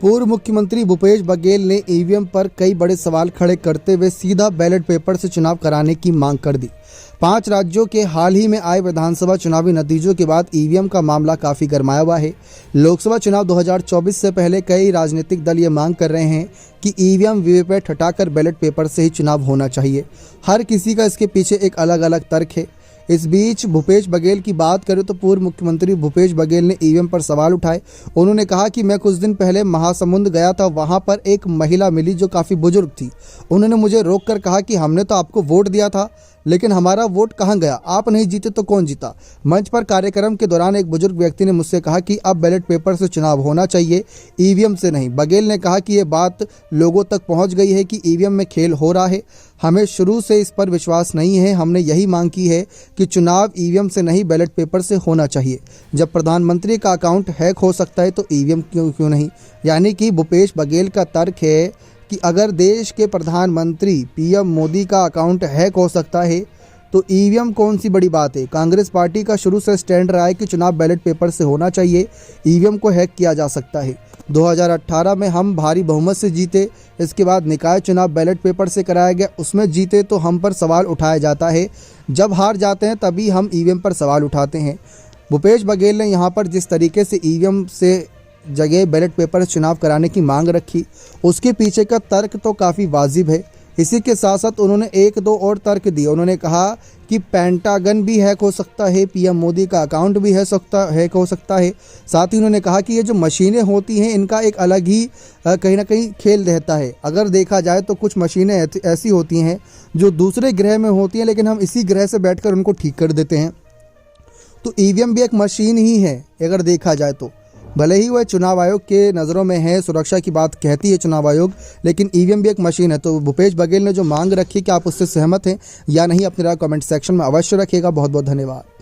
पूर्व मुख्यमंत्री भूपेश बघेल ने ईवीएम पर कई बड़े सवाल खड़े करते हुए सीधा बैलेट पेपर से चुनाव कराने की मांग कर दी। 5 राज्यों के हाल ही में आए विधानसभा चुनावी नतीजों के बाद ईवीएम का मामला काफ़ी गरमाया हुआ है। लोकसभा चुनाव 2024 से पहले कई राजनीतिक दल ये मांग कर रहे हैं कि ईवीएम वीवीपैट हटाकर बैलेट पेपर से ही चुनाव होना चाहिए। हर किसी का इसके पीछे एक अलग अलग तर्क है। इस बीच भूपेश बघेल की बात करें तो पूर्व मुख्यमंत्री भूपेश बघेल ने ईवीएम पर सवाल उठाए। उन्होंने कहा कि मैं कुछ दिन पहले महासमुंद गया था, वहां पर एक महिला मिली जो काफ़ी बुजुर्ग थी। उन्होंने मुझे रोककर कहा कि हमने तो आपको वोट दिया था, लेकिन हमारा वोट कहाँ गया? आप नहीं जीते तो कौन जीता? मंच पर कार्यक्रम के दौरान एक बुजुर्ग व्यक्ति ने मुझसे कहा कि अब बैलेट पेपर से चुनाव होना चाहिए, ईवीएम से नहीं। बघेल ने कहा कि ये बात लोगों तक पहुंच गई है कि ईवीएम में खेल हो रहा है। हमें शुरू से इस पर विश्वास नहीं है। हमने यही मांग की है कि चुनाव ईवीएम से नहीं बैलेट पेपर से होना चाहिए। जब प्रधानमंत्री का अकाउंट हैक हो सकता है तो ईवीएम क्यों नहीं? यानी कि भूपेश बघेल का तर्क है कि अगर देश के प्रधानमंत्री पीएम मोदी का अकाउंट हैक हो सकता है तो ईवीएम कौन सी बड़ी बात है। कांग्रेस पार्टी का शुरू से स्टैंड रहा है कि चुनाव बैलेट पेपर से होना चाहिए, ईवीएम को हैक किया जा सकता है। 2018 में हम भारी बहुमत से जीते, इसके बाद निकाय चुनाव बैलेट पेपर से कराया गया, उसमें जीते तो हम पर सवाल उठाया जाता है। जब हार जाते हैं तभी हम ईवीएम पर सवाल उठाते हैं। भूपेश बघेल ने यहाँ पर जिस तरीके से ईवीएम से जगह बैलेट पेपर से चुनाव कराने की मांग रखी, उसके पीछे का तर्क तो काफ़ी वाजिब है। इसी के साथ साथ उन्होंने 1-2 और तर्क दिए। उन्होंने कहा कि पेंटागन भी हैक हो सकता है, पीएम मोदी का अकाउंट भी हैक हो सकता है। साथ ही उन्होंने कहा कि ये जो मशीनें होती हैं इनका एक अलग ही कहीं ना कहीं खेल रहता है। अगर देखा जाए तो कुछ मशीनें ऐसी होती हैं जो दूसरे ग्रह में होती हैं, लेकिन हम इसी ग्रह से बैठकर उनको ठीक कर देते हैं। तो ईवीएम भी एक मशीन ही है अगर देखा जाए तो। भले ही वह चुनाव आयोग के नज़रों में है, सुरक्षा की बात कहती है चुनाव आयोग, लेकिन ईवीएम भी एक मशीन है। तो भूपेश बघेल ने जो मांग रखी कि आप उससे सहमत हैं या नहीं, अपनी राय कमेंट सेक्शन में अवश्य रखिएगा। बहुत बहुत धन्यवाद।